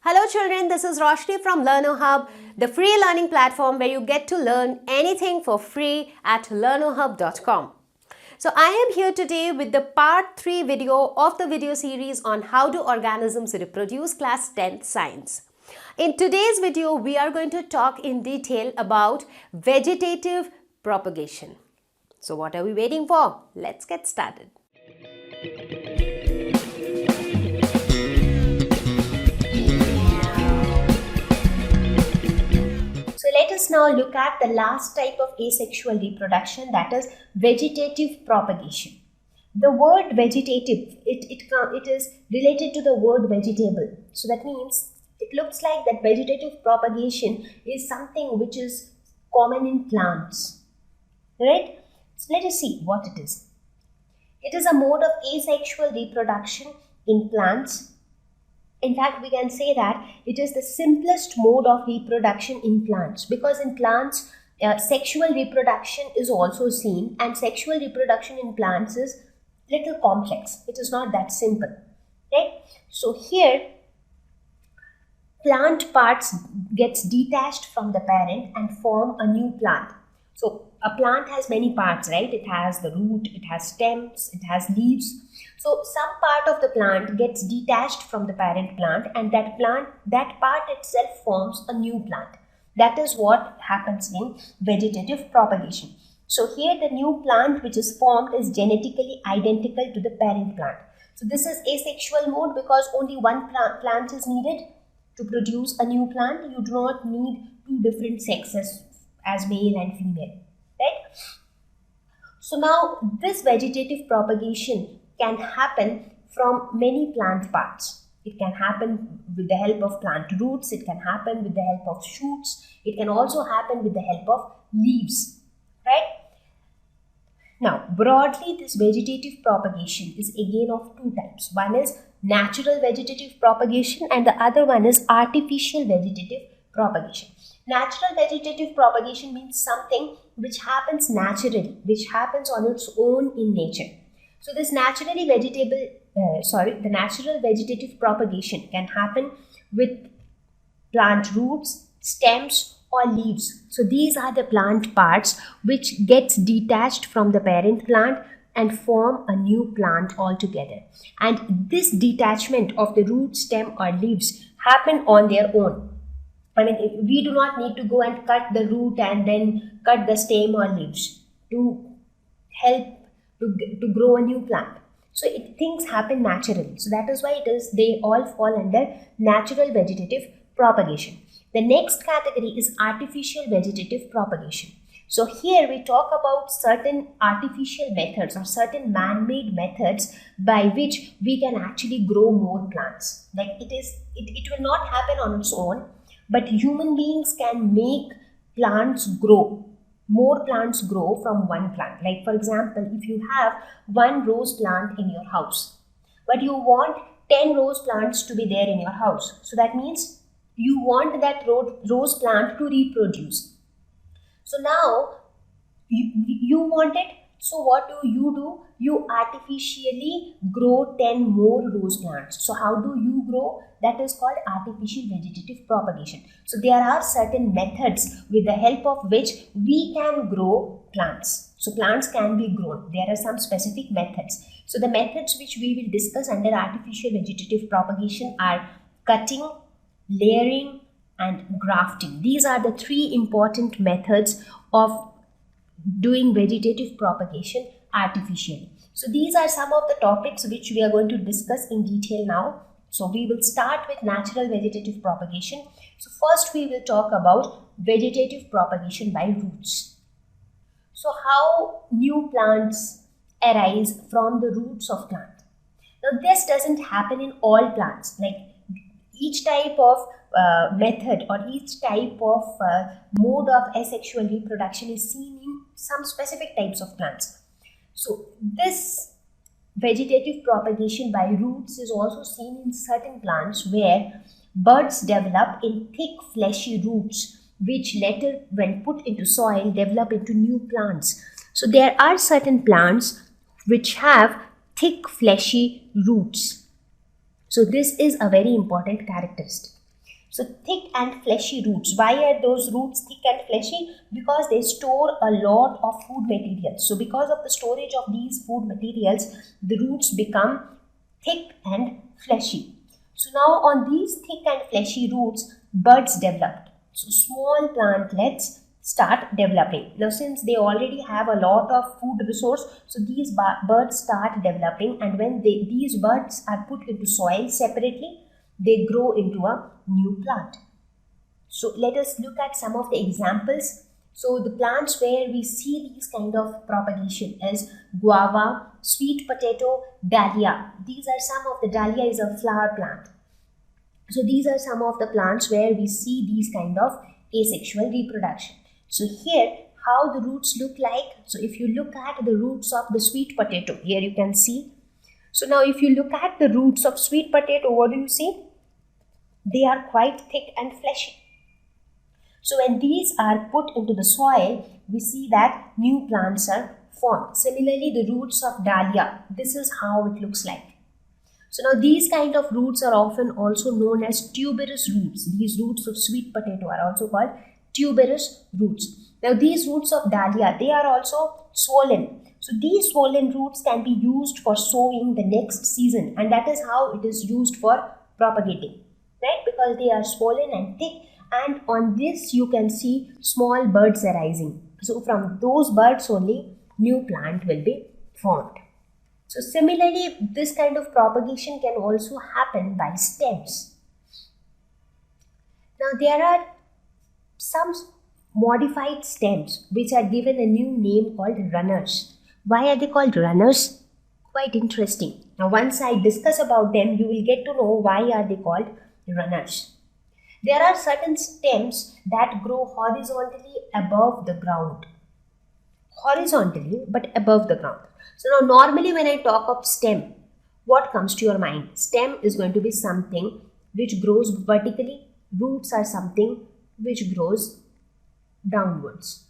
Hello children, this is Roshni from LearnoHub, the free learning platform where you get to learn anything for free at learnohub.com. So I am here today with the part 3 video of the video series on how do organisms reproduce class 10th science. In today's video, we are going to talk in detail about vegetative propagation. So what are we waiting for? Let's get started. So let us now look at the last type of asexual reproduction, that is vegetative propagation. The word vegetative, it is related to the word vegetable. So that means it looks like that vegetative propagation is something which is common in plants. Right? So let us see what it is. It is a mode of asexual reproduction in plants. In fact, we can say that it is the simplest mode of reproduction in plants, because in plants, sexual reproduction is also seen, and sexual reproduction in plants is little complex. It is not that simple, right? So here, plant parts gets detached from the parent and form a new plant. So a plant has many parts, right? It has the root, it has stems, it has leaves. So some part of the plant gets detached from the parent plant, and that part itself forms a new plant. That is what happens in vegetative propagation. So here the new plant which is formed is genetically identical to the parent plant. So this is asexual mode because only one plant is needed to produce a new plant. You do not need two different sexes as male and female, right? So now this vegetative propagation can happen from many plant parts. It can happen with the help of plant roots, it can happen with the help of shoots, it can also happen with the help of leaves, right? Now, broadly, this vegetative propagation is again of two types. One is natural vegetative propagation and the other one is artificial vegetative propagation. Natural vegetative propagation means something which happens naturally, which happens on its own in nature. So this the natural vegetative propagation can happen with plant roots, stems or leaves. So these are the plant parts which gets detached from the parent plant and form a new plant altogether. And this detachment of the root, stem or leaves happen on their own. I mean, we do not need to go and cut the root and then cut the stem or leaves to help to grow a new plant. So things happen naturally. So that is why they all fall under natural vegetative propagation. The next category is artificial vegetative propagation. So here we talk about certain artificial methods or certain man-made methods by which we can actually grow more plants. Like it will not happen on its own, but human beings can make plants grow. More plants grow from one plant. Like for example, if you have one rose plant in your house, but you want 10 rose plants to be there in your house. So that means you want that rose plant to reproduce. So now you want it. So what do? You artificially grow 10 more rose plants. So how do you grow? That is called artificial vegetative propagation. So there are certain methods with the help of which we can grow plants. So plants can be grown. There are some specific methods. So the methods which we will discuss under artificial vegetative propagation are cutting, layering and grafting. These are the three important methods of doing vegetative propagation artificially. So these are some of the topics which we are going to discuss in detail now. So we will start with natural vegetative propagation. So first we will talk about vegetative propagation by roots. So how new plants arise from the roots of plant. Now this doesn't happen in all plants. Like each type of method or each type of mode of asexual reproduction is seen in some specific types of plants. So this vegetative propagation by roots is also seen in certain plants where buds develop in thick fleshy roots which later when put into soil develop into new plants. So there are certain plants which have thick fleshy roots. So this is a very important characteristic. So thick and fleshy roots. Why are those roots thick and fleshy? Because they store a lot of food materials. So because of the storage of these food materials, the roots become thick and fleshy. So now on these thick and fleshy roots, buds developed. So small plantlets start developing. Now since they already have a lot of food resource, so these buds start developing, and when these buds are put into soil separately, they grow into a new plant. So let us look at some of the examples. So the plants where we see these kind of propagation is guava, sweet potato, dahlia. These are some of the, dahlia is a flower plant. So these are some of the plants where we see these kind of asexual reproduction. So here how the roots look like. So if you look at the roots of the sweet potato, here you can see. So now if you look at the roots of sweet potato, what do you see? They are quite thick and fleshy. So when these are put into the soil, we see that new plants are formed. Similarly, the roots of dahlia, this is how it looks like. So now these kind of roots are often also known as tuberous roots. These roots of sweet potato are also called tuberous roots. Now these roots of dahlia, they are also swollen. So these swollen roots can be used for sowing the next season, and that is how it is used for propagating, right? Because they are swollen and thick, and on this you can see small buds arising. So from those buds only new plant will be formed. So similarly, this kind of propagation can also happen by stems. Now there are some modified stems which are given a new name called runners. Why are they called runners? Quite interesting. Now once I discuss about them, you will get to know why are they called runners. There are certain stems that grow horizontally above the ground. Horizontally but above the ground. So now normally when I talk of stem, what comes to your mind? Stem is going to be something which grows vertically. Roots are something which grows downwards.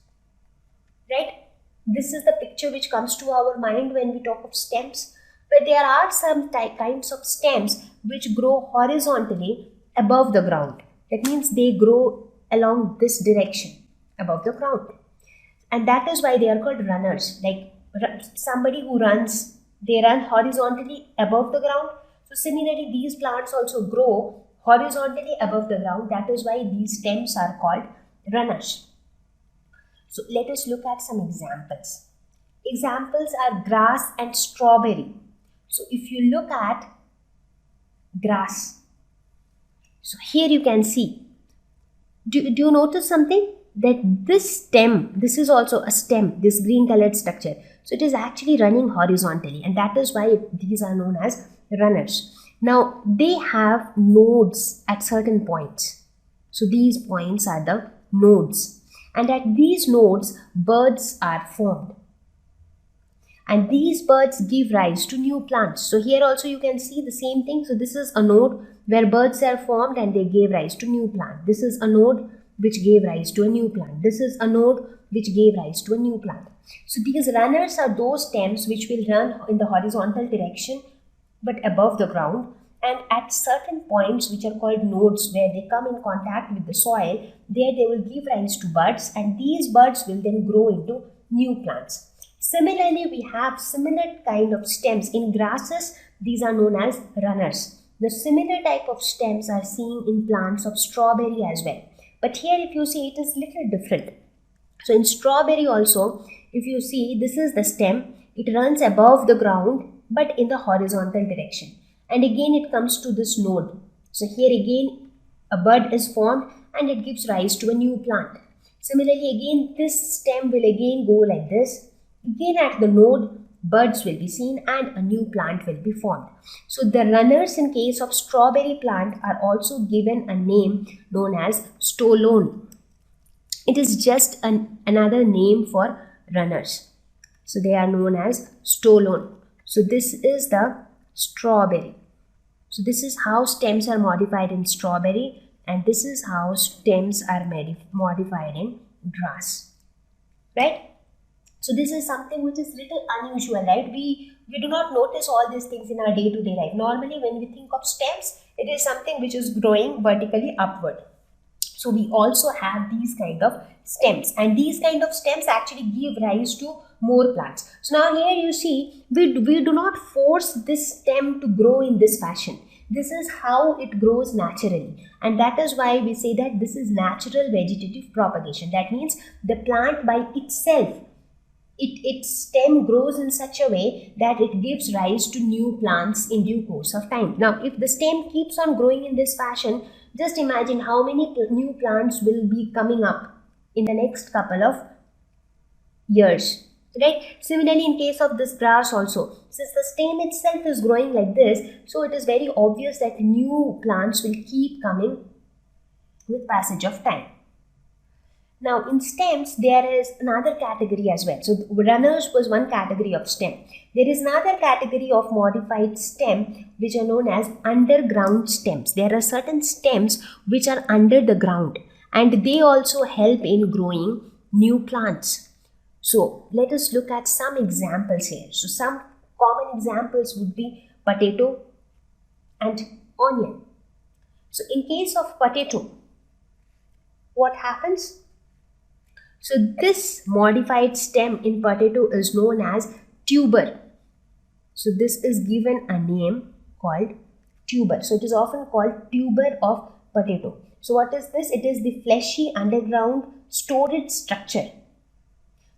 Right? This is the picture which comes to our mind when we talk of stems. But there are some kinds of stems which grow horizontally above the ground. That means they grow along this direction above the ground. And that is why they are called runners. Like somebody who runs, they run horizontally above the ground. So similarly, these plants also grow horizontally above the ground. That is why these stems are called runners. So let us look at some examples. Examples are grass and strawberry. So if you look at grass, so here you can see, do you notice something? That this stem, this is also a stem, this green colored structure. So it is actually running horizontally, and that is why these are known as runners. Now they have nodes at certain points. So these points are the nodes, and at these nodes buds are formed, and these buds give rise to new plants. So here also you can see the same thing. So this is a node where buds are formed and they gave rise to new plant. This is a node which gave rise to a new plant. This is a node which gave rise to a new plant. So these runners are those stems which will run in the horizontal direction but above the ground, and at certain points which are called nodes where they come in contact with the soil, there they will give rise to buds, and these buds will then grow into new plants. Similarly, we have similar kind of stems in grasses. These are known as runners. The similar type of stems are seen in plants of strawberry as well. But here if you see, it is little different. So in strawberry also, if you see, this is the stem. It runs above the ground but in the horizontal direction. And again it comes to this node. So here again a bud is formed and it gives rise to a new plant. Similarly again this stem will again go like this. Again at the node buds will be seen and a new plant will be formed. So the runners in case of strawberry plant are also given a name known as stolon. It is just another name for runners. So they are known as stolon. So this is the strawberry. So this is how stems are modified in strawberry, and this is how stems are modified in grass. Right? So this is something which is little unusual, right? We do not notice all these things in our day-to-day life. Normally when we think of stems, It is something which is growing vertically upward. So we also have these kind of stems, and these kind of stems actually give rise to more plants. So now here you see, we do not force this stem to grow in this fashion. This is how it grows naturally, and that is why we say that this is natural vegetative propagation. That means the plant by itself, its stem grows in such a way that it gives rise to new plants in due course of time. Now, if the stem keeps on growing in this fashion, just imagine how many new plants will be coming up in the next couple of years, right? Similarly, in case of this grass also, since the stem itself is growing like this, so it is very obvious that new plants will keep coming with passage of time. Now, in stems, there is another category as well. So, runners was one category of stem. There is another category of modified stem which are known as underground stems. There are certain stems which are under the ground, and they also help in growing new plants. So, let us look at some examples here. So, some common examples would be potato and onion. So, in case of potato, what happens? So this modified stem in potato is known as tuber. So this is given a name called tuber. So it is often called tuber of potato. So what is this? It is the fleshy underground storage structure.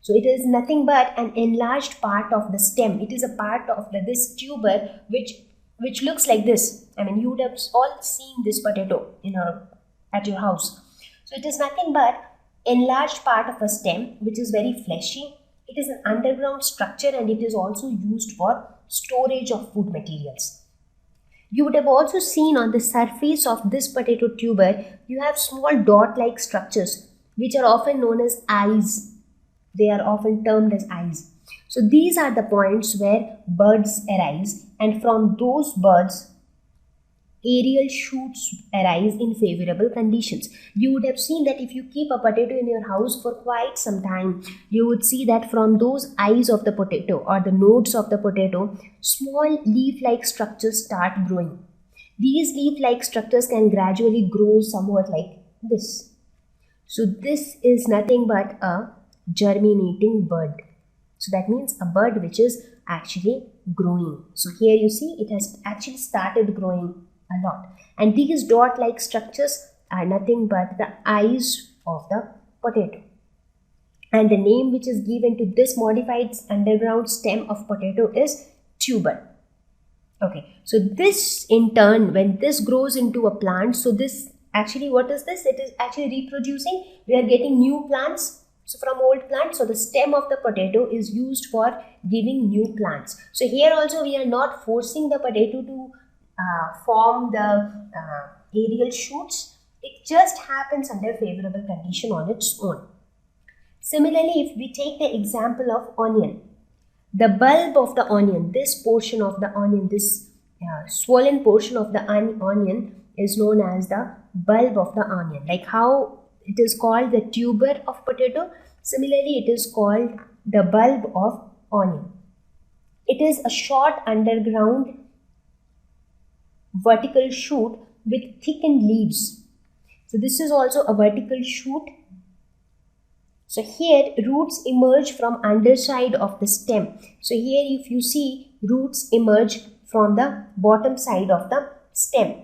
So it is nothing but an enlarged part of the stem. It is a part of this tuber which looks like this. I mean, you would have all seen this potato at your house. So it is nothing but enlarged part of a stem which is very fleshy. It is an underground structure, and it is also used for storage of food materials. You would have also seen on the surface of this potato tuber, you have small dot-like structures which are often known as eyes. They are often termed as eyes. So these are the points where buds arise, and from those buds aerial shoots arise in favorable conditions. You would have seen that if you keep a potato in your house for quite some time, you would see that from those eyes of the potato or the nodes of the potato, small leaf-like structures start growing. These leaf-like structures can gradually grow somewhat like this. So this is nothing but a germinating bud. So that means a bud which is actually growing. So here you see it has actually started growing a lot, and these dot-like structures are nothing but the eyes of the potato, and the name which is given to this modified underground stem of potato is tuber. Okay, so this in turn, when this grows into a plant, so this actually, what is this? It is actually reproducing. We are getting new plants. So from old plants, so the stem of the potato is used for giving new plants. So here also we are not forcing the potato to form the aerial shoots. It just happens under favorable condition on its own. Similarly, if we take the example of onion, the bulb of the onion, this portion of the onion, this swollen portion of the onion is known as the bulb of the onion. Like how it is called the tuber of potato, similarly it is called the bulb of onion. It is a short underground vertical shoot with thickened leaves. So this is also a vertical shoot. So here roots emerge from underside of the stem. So here if you see, roots emerge from the bottom side of the stem.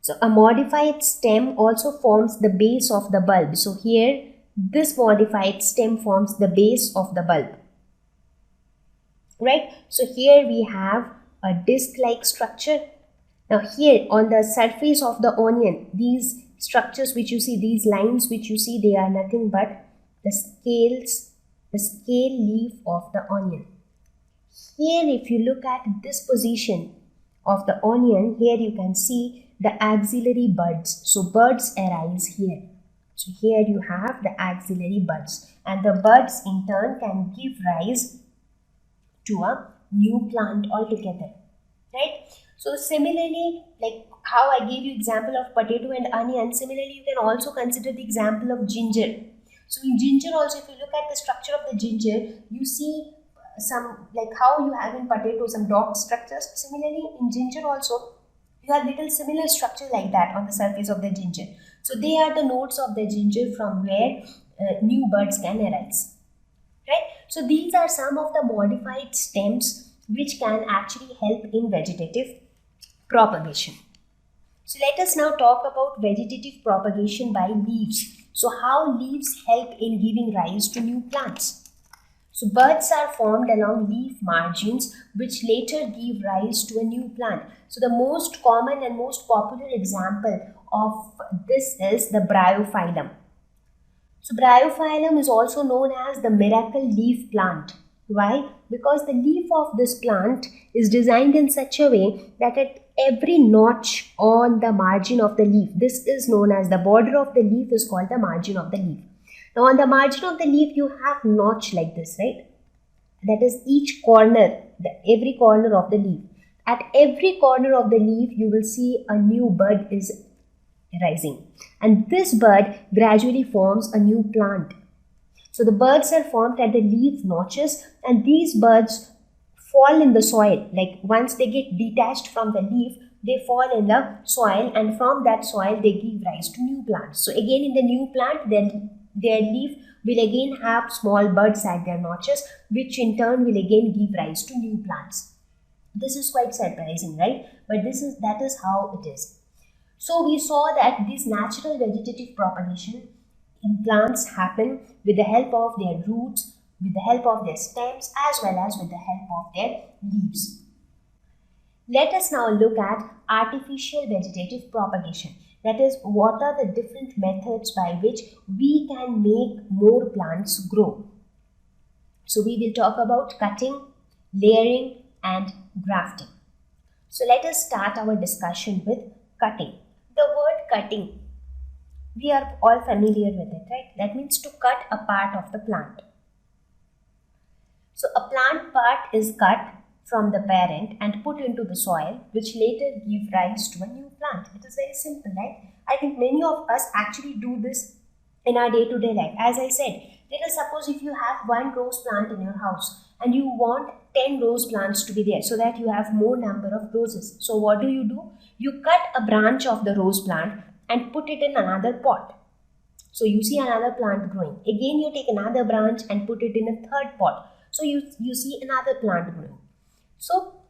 So a modified stem also forms the base of the bulb. So here this modified stem forms the base of the bulb. Right? So here we have a disc-like structure. Now here on the surface of the onion, these structures which you see, these lines which you see, they are nothing but the scales, the scale leaf of the onion. Here if you look at this position of the onion, here you can see the axillary buds. So buds arise here. So here you have the axillary buds, and the buds in turn can give rise to a new plant altogether, right? So similarly, like how I gave you example of potato and onion, similarly you can also consider the example of ginger. So in ginger also, if you look at the structure of the ginger, you see some, like how you have in potato some dot structures. Similarly in ginger also You have little similar structure like that on the surface of the ginger. So they are the nodes of the ginger from where new buds can arise. Right? So these are some of the modified stems which can actually help in vegetative propagation. So let us now talk about vegetative propagation by leaves. So how leaves help in giving rise to new plants. So buds are formed along leaf margins which later give rise to a new plant. So the most common and most popular example of this is the bryophyllum. So bryophyllum is also known as the miracle leaf plant. Why? Because the leaf of this plant is designed in such a way that at every notch on the margin of the leaf, this is known as the border of the leaf, is called the margin of the leaf. Now on the margin of the leaf you have notch like this, right? That is each corner, every corner of the leaf. At every corner of the leaf you will see a new bud is rising, and this bud gradually forms a new plant. So the buds are formed at the leaf notches, and these buds fall in the soil. Like once they get detached from the leaf, they fall in the soil, and from that soil they give rise to new plants. So again in the new plant, their leaf will again have small buds at their notches, which in turn will again give rise to new plants. This is quite surprising, right? But that is how it is. So we saw that this natural vegetative propagation in plants happen with the help of their roots, with the help of their stems, as well as with the help of their leaves. Let us now look at artificial vegetative propagation. That is, what are the different methods by which we can make more plants grow. So we will talk about cutting, layering, and grafting. So let us start our discussion with cutting. The word cutting, we are all familiar with it, right? That means to cut a part of the plant. So a plant part is cut from the parent and put into the soil, which later give rise to a new plant. It is very simple, right? I think many of us actually do this in our day-to-day life. As I said, let us suppose if you have one rose plant in your house and you want 10 rose plants to be there so that you have more number of roses. So what do? You cut a branch of the rose plant and put it in another pot. So you see another plant growing. Again you take another branch and put it in a third pot. So you see another plant growing. So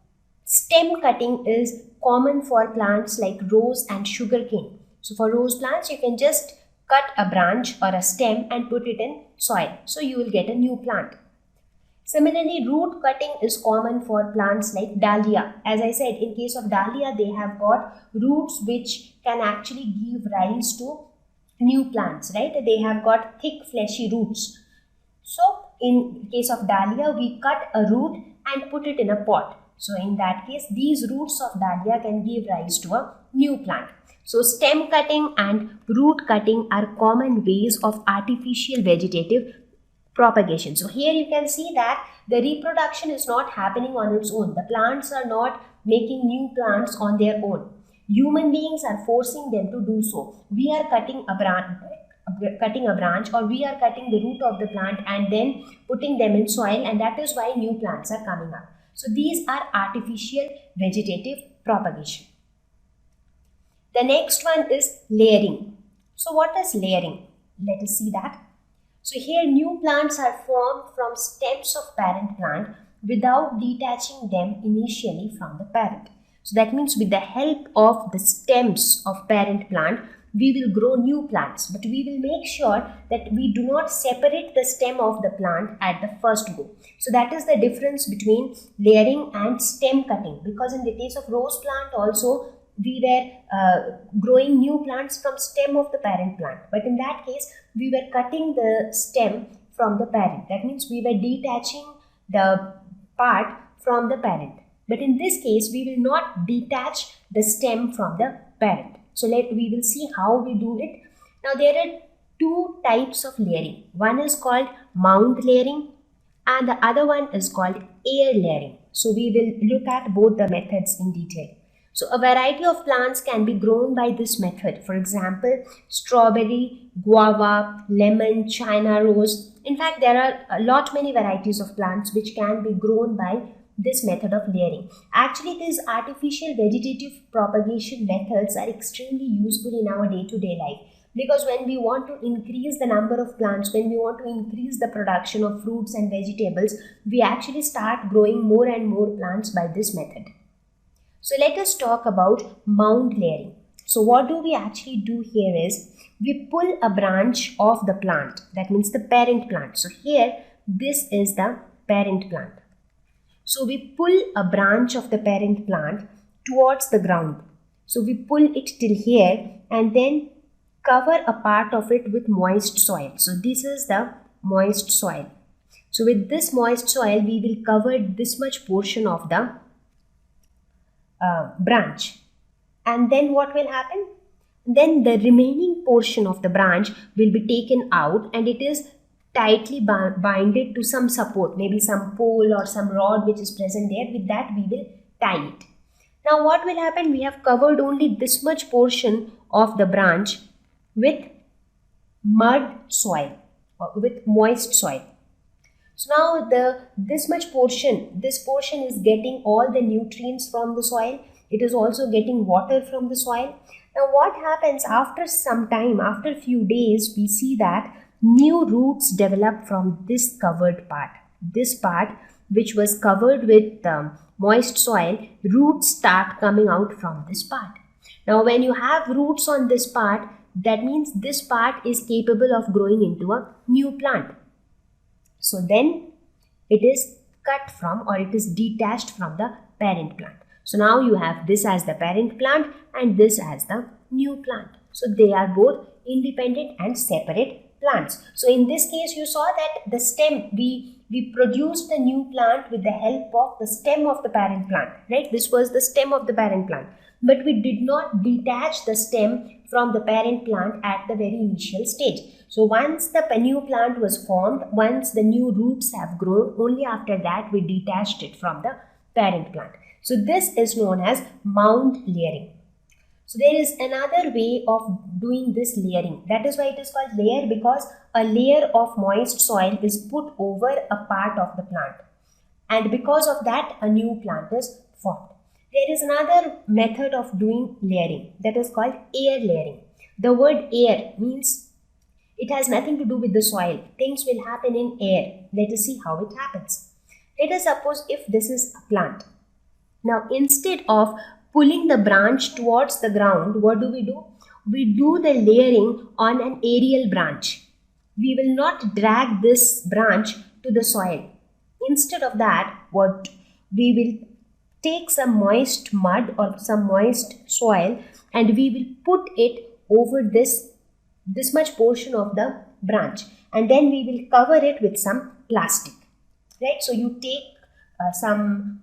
stem cutting is common for plants like rose and sugarcane. So for rose plants you can just cut a branch or a stem and put it in soil. So you will get a new plant. Similarly, root cutting is common for plants like dahlia. As I said, in case of dahlia, they have got roots which can actually give rise to new plants, right? They have got thick fleshy roots. So in case of dahlia, we cut a root and put it in a pot. So in that case, these roots of dahlia can give rise to a new plant. So stem cutting and root cutting are common ways of artificial vegetative propagation. So here you can see that the reproduction is not happening on its own. The plants are not making new plants on their own. Human beings are forcing them to do so. We are cutting a branch, or we are cutting the root of the plant and then putting them in soil, and that is why new plants are coming up. So these are artificial vegetative propagation. The next one is layering. So what is layering? Let us see that. So here new plants are formed from stems of parent plant without detaching them initially from the parent. So that means with the help of the stems of parent plant, we will grow new plants, but we will make sure that we do not separate the stem of the plant at the first go. So that is the difference between layering and stem cutting, because in the case of rose plant also, we were growing new plants from stem of the parent plant, but in that case we were cutting the stem from the parent. That means we were detaching the part from the parent, but in this case we will not detach the stem from the parent. So we will see how we do it. Now there are two types of layering. One is called mound layering and the other one is called air layering. So we will look at both the methods in detail. So a variety of plants can be grown by this method. For example, strawberry, guava, lemon, China rose. In fact, there are many varieties of plants which can be grown by this method of layering. Actually, these artificial vegetative propagation methods are extremely useful in our day-to-day life, because when we want to increase the number of plants, when we want to increase the production of fruits and vegetables, we actually start growing more and more plants by this method. So let us talk about mound layering. So what do we actually do here is, we pull a branch of the plant, that means the parent plant. So here, this is the parent plant. So we pull a branch of the parent plant towards the ground. So we pull it till here and then cover a part of it with moist soil. So this is the moist soil. So with this moist soil, we will cover this much portion of the branch. And then what will happen? Then the remaining portion of the branch will be taken out and it is tightly binded to some support, maybe some pole or some rod which is present there. With that we will tie it. Now what will happen? We have covered only this much portion of the branch with mud soil, or with moist soil. So now this portion is getting all the nutrients from the soil. It is also getting water from the soil. Now what happens after some time, after a few days, we see that new roots develop from this covered part. This part which was covered with moist soil, roots start coming out from this part. Now when you have roots on this part, that means this part is capable of growing into a new plant. So then it is cut from, or it is detached from the parent plant. So now you have this as the parent plant and this as the new plant. So they are both independent and separate plants. So in this case, you saw that the stem, we produced the new plant with the help of the stem of the parent plant, right? This was the stem of the parent plant. But we did not detach the stem from the parent plant at the very initial stage. So once the new plant was formed, once the new roots have grown, only after that we detached it from the parent plant. So this is known as mound layering. So there is another way of doing this layering. That is why it is called layer, because a layer of moist soil is put over a part of the plant. And because of that, a new plant is formed. There is another method of doing layering, that is called air layering. The word air means it has nothing to do with the soil. Things will happen in air. Let us see how it happens. Let us suppose if this is a plant. Now instead of pulling the branch towards the ground, what do? We do the layering on an aerial branch. We will not drag this branch to the soil. Instead of that, what we will take some moist mud or some moist soil and we will put it over this much portion of the branch, and then we will cover it with some plastic, right? So you take some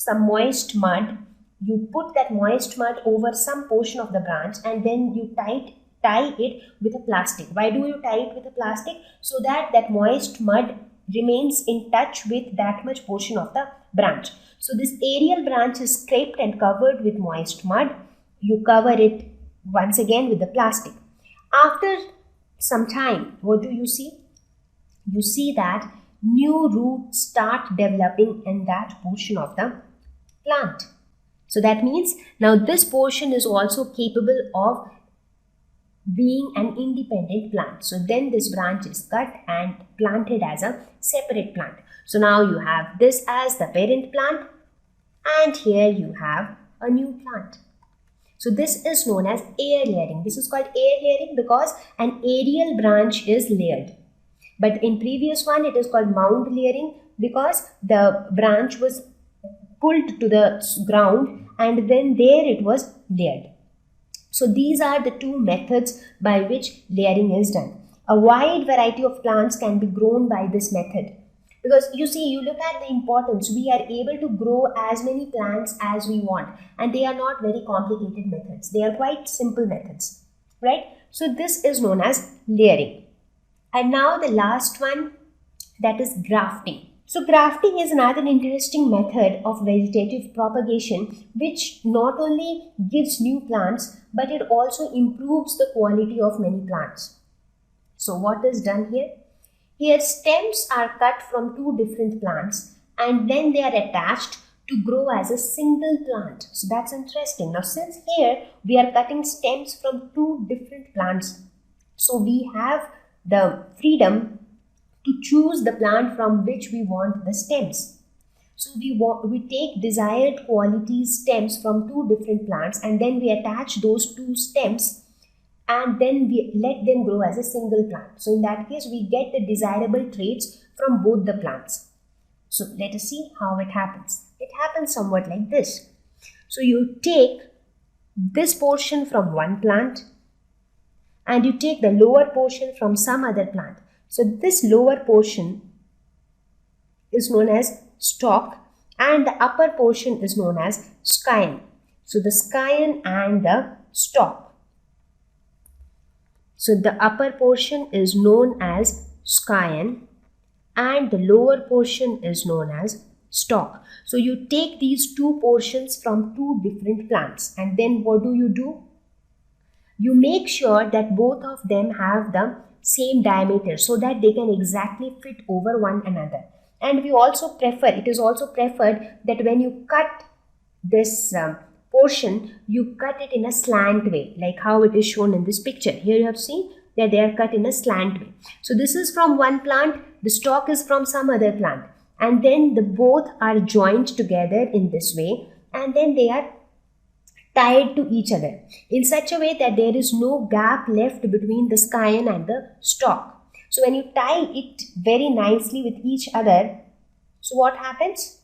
moist mud, you put that moist mud over some portion of the branch and then you tie it with a plastic. Why do you tie it with a plastic? So that moist mud remains in touch with that much portion of the branch. So this aerial branch is scraped and covered with moist mud. You cover it once again with the plastic. After some time, what do you see? You see that new roots start developing in that portion of the plant. So that means now this portion is also capable of being an independent plant. So then this branch is cut and planted as a separate plant. So now you have this as the parent plant and here you have a new plant. So this is known as air layering. This is called air layering because an aerial branch is layered. But in previous one it is called mound layering because the branch was pulled to the ground and then there it was layered. So these are the two methods by which layering is done. A wide variety of plants can be grown by this method. Because you see, you look at the importance, we are able to grow as many plants as we want and they are not very complicated methods. They are quite simple methods, right? So this is known as layering. And now the last one, that is grafting. So grafting is another interesting method of vegetative propagation which not only gives new plants but it also improves the quality of many plants. So what is done here? Here stems are cut from two different plants and then they are attached to grow as a single plant. So that's interesting. Now since here we are cutting stems from two different plants, so we have the freedom to choose the plant from which we want the stems. So we take desired quality stems from two different plants, and then we attach those two stems, and then we let them grow as a single plant. So in that case, we get the desirable traits from both the plants. So let us see how it happens. It happens somewhat like this. So you take this portion from one plant, and you take the lower portion from some other plant. So this lower portion is known as stalk, and the upper portion is known as scion. So the scion and the stalk. So the upper portion is known as scion and the lower portion is known as stalk. So you take these two portions from two different plants, and then what do? You make sure that both of them have the same diameter so that they can exactly fit over one another. And we also it is also preferred that when you cut this portion, you cut it in a slant way, like how it is shown in this picture. Here you have seen that they are cut in a slant way. So this is from one plant, the stalk is from some other plant, and then the both are joined together in this way, and then they are tied to each other in such a way that there is no gap left between the scion and the stalk. So when you tie it very nicely with each other, so what happens?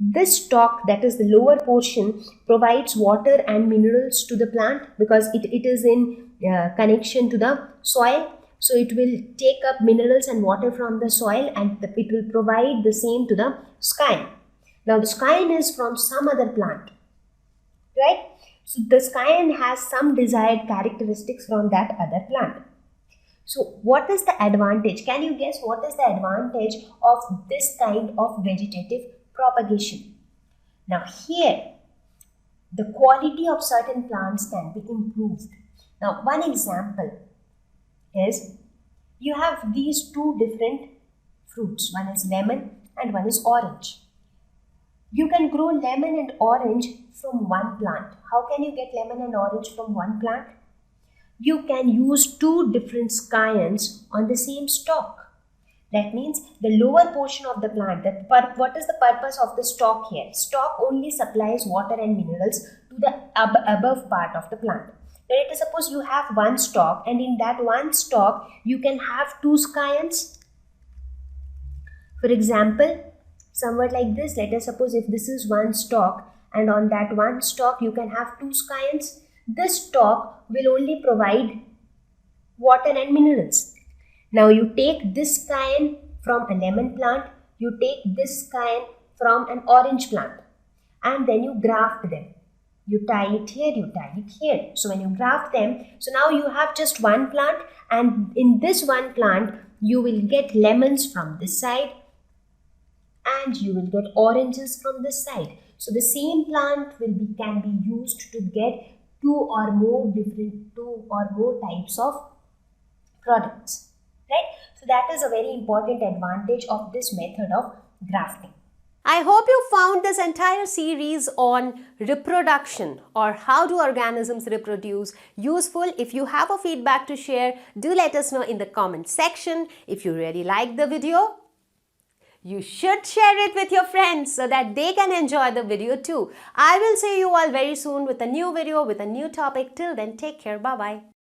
This stalk, that is the lower portion, provides water and minerals to the plant because it is in connection to the soil. So it will take up minerals and water from the soil, and it will provide the same to the scion. Now the scion is from some other plant, right? So the scion has some desired characteristics from that other plant. So what is the advantage? Can you guess what is the advantage of this kind of vegetative propagation? Now here, the quality of certain plants can be improved. Now one example is you have these two different fruits. One is lemon and one is orange. You can grow lemon and orange from one plant. How can you get lemon and orange from one plant? You can use two different scions on the same stalk. That means the lower portion of the plant, what is the purpose of the stalk here? Stalk only supplies water and minerals to the above part of the plant. Now let us suppose you have one stalk, and in that one stalk you can have two scions. For example, somewhat like this, let us suppose if this is one stalk, and on that one stalk you can have two scions. This stalk will only provide water and minerals. Now you take this scion from a lemon plant, you take this scion from an orange plant, and then you graft them. You tie it here, you tie it here. So when you graft them, so now you have just one plant, and in this one plant you will get lemons from this side and you will get oranges from this side. So the same plant can be used to get two or more types of products, right? So that is a very important advantage of this method of grafting. I hope you found this entire series on reproduction, or how do organisms reproduce, useful. If you have a feedback to share, do let us know in the comment section. If you really like the video, you should share it with your friends so that they can enjoy the video too. I will see you all very soon with a new video with a new topic. Till then, take care. Bye-bye.